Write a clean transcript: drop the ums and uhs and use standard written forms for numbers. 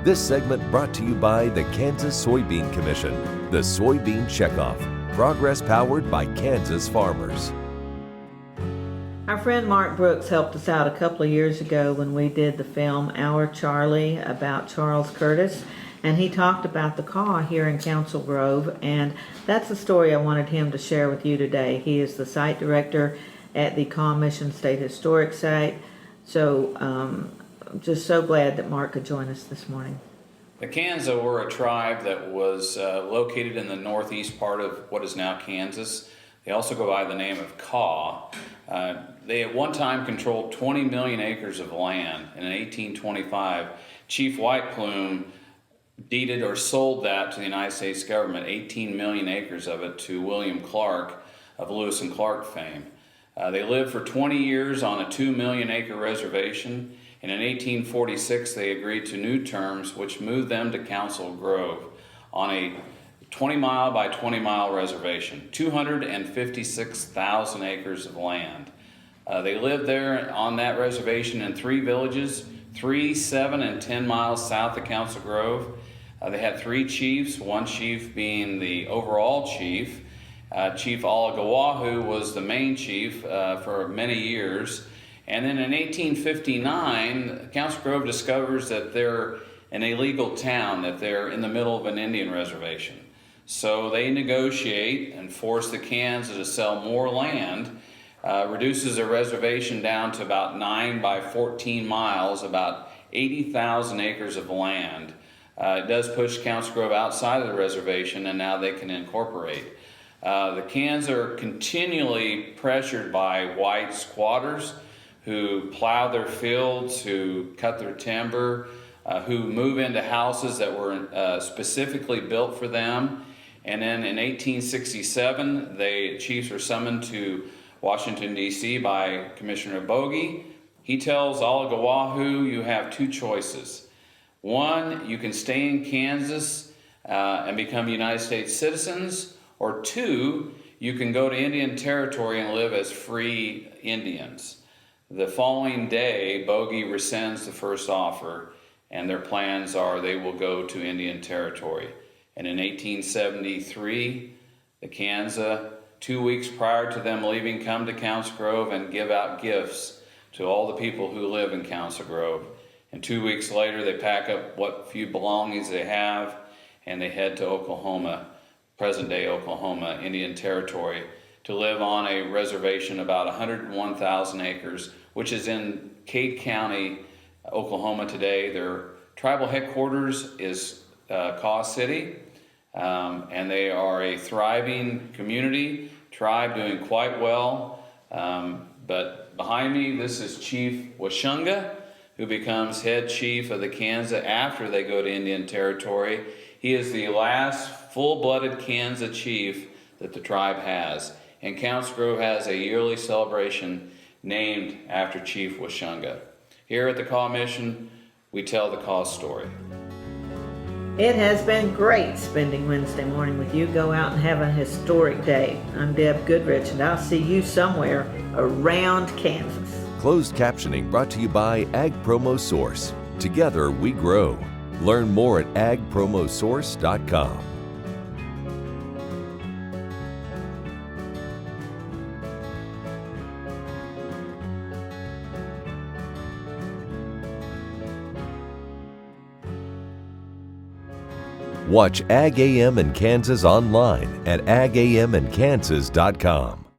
This segment brought to you by the Kansas Soybean Commission, the Soybean Checkoff, progress powered by Kansas farmers. Our friend Mark Brooks helped us out a couple of years ago when we did the film Our Charlie about Charles Curtis, and he talked about the CAW here in Council Grove, and that's the story I wanted him to share with you today. He is the site director at the CAW Mission State Historic Site, so I'm just so glad that Mark could join us this morning. The Kanza were a tribe that was located in the northeast part of what is now Kansas. They also go by the name of CAW. They at one time controlled 20 million acres of land, and in 1825, Chief White Plume deeded or sold that to the United States government, 18 million acres of it, to William Clark of Lewis and Clark fame. They lived for 20 years on a 2-million-acre reservation, and in 1846 they agreed to new terms which moved them to Council Grove on a 20-mile by 20-mile reservation, 256,000 acres of land. They lived there on that reservation in 3 villages, 3, 7, and 10 miles south of Council Grove. They had 3 chiefs, one chief being the overall chief. Chief Alagawahu was the main chief for many years. And then in 1859, Council Grove discovers that they're an illegal town, that they're in the middle of an Indian reservation. So they negotiate and force the Kanza to sell more land, reduces their reservation down to about 9 by 14 miles, about 80,000 acres of land. It does push Council Grove outside of the reservation, and now they can incorporate. The Kanza are continually pressured by white squatters who plow their fields, who cut their timber, who move into houses that were specifically built for them. And then in 1867, the chiefs are summoned to Washington, D.C. by Commissioner Bogie. He tells Alagawahu, you have 2 choices. One, you can stay in Kansas and become United States citizens, or 2, you can go to Indian Territory and live as free Indians. The following day, Bogie rescinds the first offer, and their plans are they will go to Indian Territory. And in 1873, the Kanza, 2 weeks prior to them leaving, come to Council Grove and give out gifts to all the people who live in Council Grove. And 2 weeks later, they pack up what few belongings they have, and they head to Oklahoma, present-day Oklahoma, Indian Territory, to live on a reservation about 101,000 acres, which is in Cade County, Oklahoma today. Their tribal headquarters is Kaw City, and they are a thriving community, tribe doing quite well. But behind me, this is Chief Washunga, who becomes head chief of the Kanza after they go to Indian Territory. He is the last full-blooded Kanza chief that the tribe has. And Council Grove has a yearly celebration named after Chief Washunga. Here at the Kaw Mission, we tell the Kaw story. It has been great spending Wednesday morning with you. Go out and have a historic day. I'm Deb Goodrich, and I'll see you somewhere around Kansas. Closed captioning brought to you by Ag Promo Source. Together we grow. Learn more at agpromosource.com. Watch Ag AM in Kansas online at agamandkansas.com.